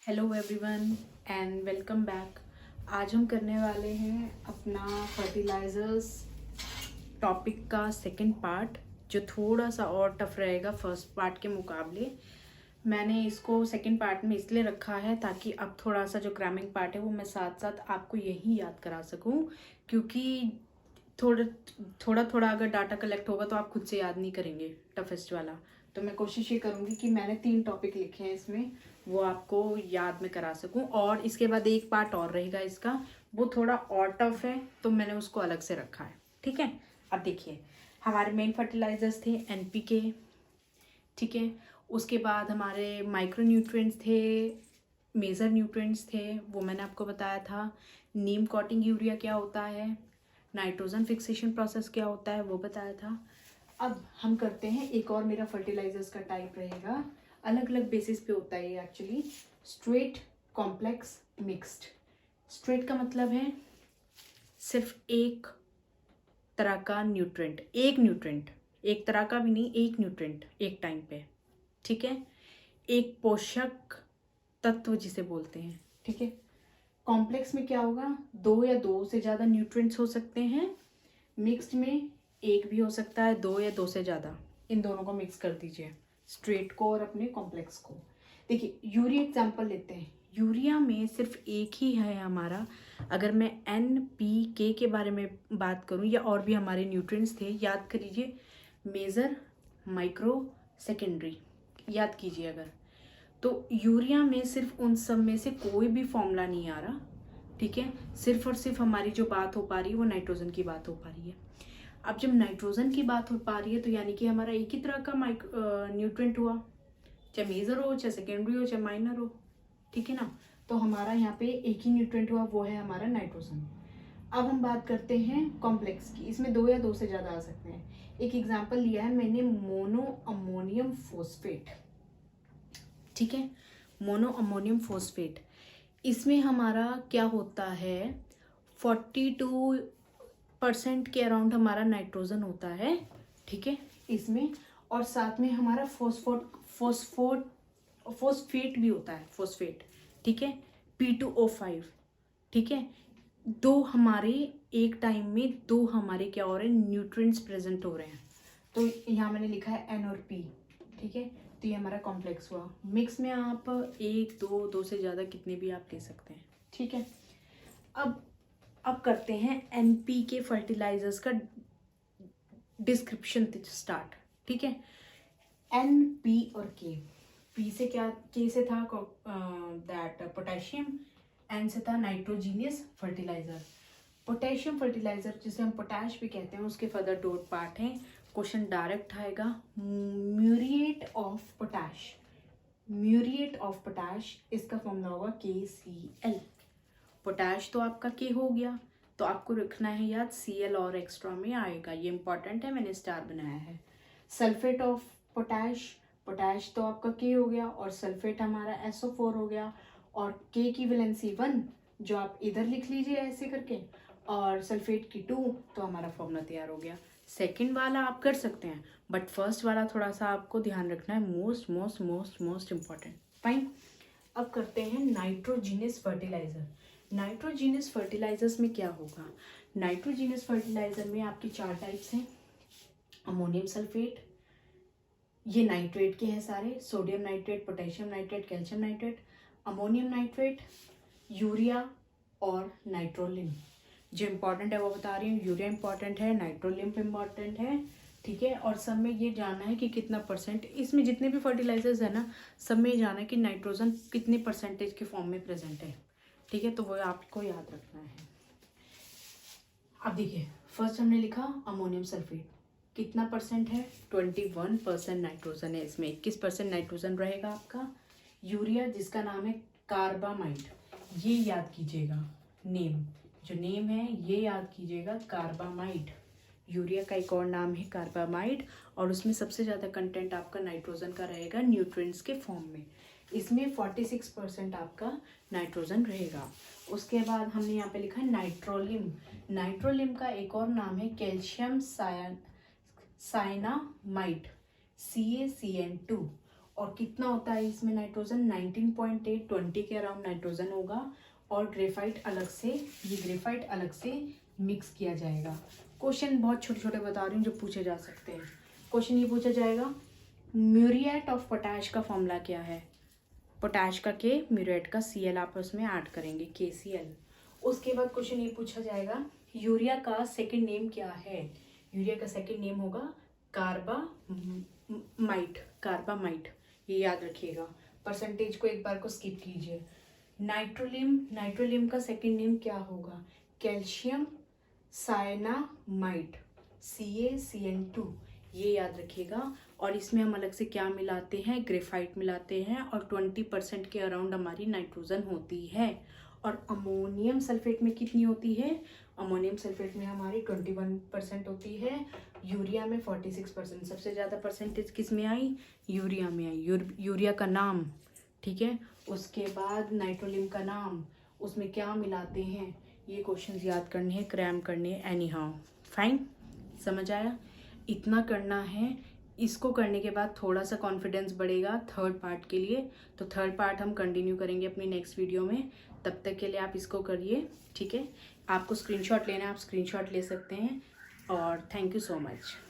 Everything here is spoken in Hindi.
Hello everyone and welcome back. आज हम करने वाले हैं अपना फर्टिलाइजर्स टॉपिक का सेकंड पार्ट, जो थोड़ा सा और टफ रहेगा फर्स्ट पार्ट के मुकाबले। मैंने इसको सेकंड पार्ट में इसलिए रखा है ताकि अब थोड़ा सा जो क्रैमिंग पार्ट है वो मैं साथ साथ आपको यही याद करा सकूं, क्योंकि थोड़ा थोड़ा थोड़ा अगर डाटा कलेक्ट होगा तो आप खुद से याद नहीं करेंगे टफेस्ट वाला। तो मैं कोशिश ये करूँगी कि मैंने 3 टॉपिक लिखे हैं इसमें, वो आपको याद में करा सकूं। और इसके बाद एक पार्ट और रहेगा इसका, वो थोड़ा और टफ है तो मैंने उसको अलग से रखा है। ठीक है, अब देखिए हमारे मेन फर्टिलाइजर्स थे एनपीके। ठीक है, उसके बाद हमारे माइक्रो न्यूट्रिएंट्स थे, मेजर न्यूट्रिएंट्स थे, वो मैंने आपको बताया था। नीम कॉटिंग यूरिया क्या होता है, नाइट्रोजन फिक्सेशन प्रोसेस क्या होता है वो बताया था। अब हम करते हैं एक और, मेरा फर्टिलाइजर्स का टाइप रहेगा, अलग अलग बेसिस पे होता है ये actually. Straight, complex, mixed. Straight का मतलब है सिर्फ एक तरह का न्यूट्रेंट, एक न्यूट्रेंट, एक तरह का भी नहीं, एक न्यूट्रेंट एक टाइम पे। ठीक है, एक पोषक तत्व जिसे बोलते हैं। ठीक है, कॉम्प्लेक्स में क्या होगा, 2 या 2 से ज़्यादा न्यूट्रिएंट्स हो सकते हैं। मिक्स्ड में एक भी हो सकता है, 2 या 2 से ज़्यादा। इन दोनों को मिक्स कर दीजिए, स्ट्रेट को और अपने कॉम्प्लेक्स को। देखिए यूरिया एग्जाम्पल लेते हैं। यूरिया में सिर्फ एक ही है हमारा। अगर मैं NPK के बारे में बात करूं, या और भी हमारे न्यूट्रिएंट्स थे, याद करिए, मेजर, माइक्रो, सेकेंडरी, याद कीजिए। अगर तो यूरिया में सिर्फ उन सब में से कोई भी फॉर्मूला नहीं आ रहा। ठीक है, सिर्फ और सिर्फ हमारी जो बात हो पा रही है वो नाइट्रोजन की बात हो पा रही है। अब जब नाइट्रोजन की बात हो पा रही है तो यानी कि हमारा एक ही तरह का न्यूट्रिएंट हुआ, चाहे मेजर हो, चाहे सेकेंडरी हो, चाहे माइनर हो। ठीक है ना, तो हमारा यहाँ पे एक ही न्यूट्रिएंट हुआ, वो है हमारा नाइट्रोजन। अब हम बात करते हैं कॉम्प्लेक्स की। इसमें 2 या 2 से ज़्यादा आ सकते हैं। एक एग्जाम्पल लिया है मैंने, मोनो अमोनियम फोस्फेट। ठीक है, मोनो अमोनियम फोस्फेट। इसमें हमारा क्या होता है, 42% के अराउंड हमारा नाइट्रोजन होता है। ठीक है, इसमें और साथ में हमारा फोस्फेट भी होता है, फोस्फेट। ठीक है, P2O5। ठीक है, दो हमारे एक टाइम में 2 हमारे क्या हो रहे हैं, न्यूट्रिएंट्स प्रेजेंट हो रहे हैं। तो यहाँ मैंने लिखा है N और P। ठीक है, तो ये हमारा कॉम्प्लेक्स हुआ। मिक्स में आप 1, 2, 2 से ज़्यादा कितने भी आप ले सकते हैं। ठीक है, अब करते हैं NPK फर्टिलाइजर्स का डिस्क्रिप्शन स्टार्ट। ठीक है, N, P और K। P से क्या, K से था दैट पोटेशियम, N से था नाइट्रोजीनियस फर्टिलाइजर। पोटेशियम फर्टिलाइजर जिसे हम पोटैश भी कहते हैं, उसके फर्दर डॉट पार्ट हैं। क्वेश्चन डायरेक्ट आएगा, muriate of potash. Muriate of potash, इसका फॉर्मूला होगा KCl। पोटैश तो आपका K हो गया, तो आपको रखना है याद, Cl और एक्स्ट्रा में आएगा, ये इंपॉर्टेंट है, मैंने स्टार बनाया है। सल्फेट ऑफ पोटैश, पोटैश तो आपका K हो गया और सल्फेट हमारा SO4 हो गया, और K की वैलेंसी 1, जो आप इधर लिख लीजिए ऐसे करके, और सल्फेट की 2, तो हमारा फॉर्मूला तैयार हो गया। सेकंड वाला आप कर सकते हैं, बट फर्स्ट वाला थोड़ा सा आपको ध्यान रखना है, most most most most important. Fine, अब करते हैं नाइट्रोजीनियस फर्टिलाइजर। नाइट्रोजीनियस फर्टिलाइजर्स में क्या होगा, नाइट्रोजीनियस फर्टिलाइजर में आपकी 4 टाइप्स हैं। अमोनियम सल्फेट, ये नाइट्रेट के हैं सारे, sodium nitrate, potassium nitrate, calcium nitrate, ammonium nitrate, urea और नाइट्रोलिन। जो इम्पॉर्टेंट है वो बता रही हूँ, यूरिया इम्पॉर्टेंट है, नाइट्रोलिन इम्पॉर्टेंट है। ठीक है, और सब में ये जानना है कि कितना परसेंट, इसमें जितने भी फर्टिलाइजर्स है ना, सब में ये जानना है कि नाइट्रोजन कितने परसेंटेज के फॉर्म में प्रेजेंट है। ठीक है, तो वो आपको याद रखना है। अब देखिए, फर्स्ट हमने लिखा अमोनियम सल्फेट, कितना परसेंट है, 21% नाइट्रोजन है इसमें, 21% नाइट्रोजन रहेगा आपका। यूरिया जिसका नाम है कार्बामाइड, ये याद कीजिएगा, नेम, जो नेम है ये याद कीजिएगा, कार्बामाइड। यूरिया का एक और नाम है कार्बामाइड, और उसमें सबसे ज़्यादा कंटेंट आपका नाइट्रोजन का रहेगा न्यूट्रिएंट्स के फॉर्म में। इसमें 46% आपका नाइट्रोजन रहेगा। उसके बाद हमने यहाँ पे लिखा है नाइट्रोलिम। नाइट्रोलिम का एक और नाम है कैल्शियम साइनामाइड, CaCN2, और कितना होता है इसमें नाइट्रोजन, 19.8, 20 के अराउंड नाइट्रोजन होगा। और ग्रेफाइट अलग से, ये ग्रेफाइट अलग से मिक्स किया जाएगा। क्वेश्चन बहुत छोटे छोटे बता रही हूँ जो पूछे जा सकते हैं। क्वेश्चन ये पूछा जाएगा, म्यूरिएट ऑफ पोटैश का फॉर्मूला क्या है? पोटैश का के, म्यूरिएट का Cl आप उसमें ऐड करेंगे, KCl। उसके बाद क्वेश्चन ये पूछा जाएगा, यूरिया का सेकंड नेम क्या है? यूरिया का सेकंड नेम होगा कार्बामाइट, कार्बामाइट, ये याद रखिएगा। परसेंटेज को एक बार को स्किप कीजिए। नाइट्रोलियम, नाइट्रोलियम का सेकंड नेम क्या होगा? कैल्शियम साइनामाइड, CaCN2, ये याद रखिएगा। और इसमें हम अलग से क्या मिलाते हैं? ग्रेफाइट मिलाते हैं और 20% के अराउंड हमारी नाइट्रोजन होती है। और अमोनियम सल्फेट में कितनी होती है? अमोनियम सल्फेट में हमारी 21% होती है, यूरिया में 46%। सबसे ज़्यादा परसेंटेज किस में आई? यूरिया में आई। यूरिया का नाम, ठीक है। उसके बाद नाइट्रोलियम का नाम, उसमें क्या मिलाते हैं, ये क्वेश्चंस याद करने हैं, क्रैम करने हैं। एनी हाउ फाइन, समझ आया? इतना करना है। इसको करने के बाद थोड़ा सा कॉन्फिडेंस बढ़ेगा थर्ड पार्ट के लिए। तो थर्ड पार्ट हम कंटिन्यू करेंगे अपनी नेक्स्ट वीडियो में। तब तक के लिए आप इसको करिए, ठीक है। आपको स्क्रीनशॉट लेना है, आप स्क्रीनशॉट ले सकते हैं। और थैंक यू सो मच।